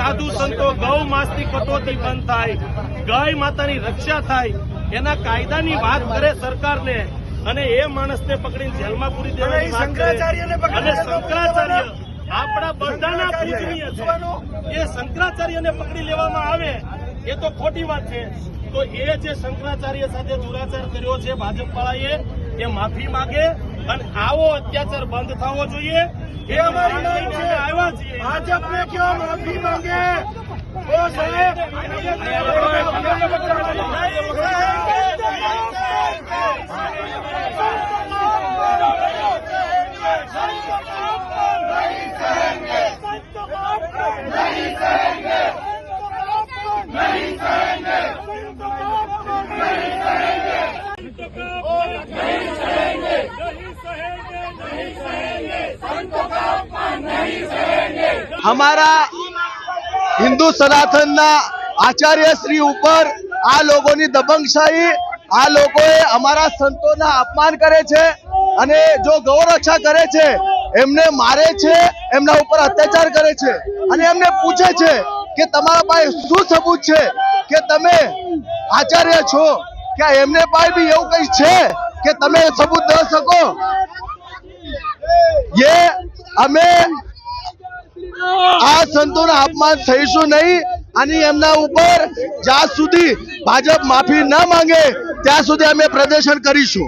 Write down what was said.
साधु संतो गौ मास की कटौती बंद थाय, गाय मातानी रक्षा थाय, एना कायदानी वात करे सरकार ने अने ए माणसने पकड़ीने जेलमां पूरी देवानी वात करे अने शंकराचार्य आपड़ा बधाना पूजनीय छे ए शंकराचार्यने पकड़ी लेवामां आवे ए तो खोटी वात छे। तो ए जे शंकराचार्य साथे दुराचार कर्यो छे भाजपवाळाए ए माफी मागे अने आवो अत्याचार बंद थवो जोईए। ए अमारी मांग छे। आव्या छीए भाजपने क्यों माफी मांगे ओ साहेब हमारा हिंदू सनातन आचार्य श्री ऊपर आ लोगोनी दबंगशाही आ लोगोए अमारा संतोना अपमान करे छे अने जो गौरक्षा करे छे एमने मारे छे, एमना ऊपर अत्याचार करे छे अने एमने पूछे छे कि तमारा पास शुं सबूत छे कि तमे आचार्य छो। क्या एमने पास भी एवुं कई छे कि तमे सबूत दे सको? ये अमे आ संतोना अपमान थईशुं नहीं आणि एमना ऊपर ज्यां सुधी भाजप माफी न मांगे त्यां सुधी अमे प्रदर्शन करीशुं।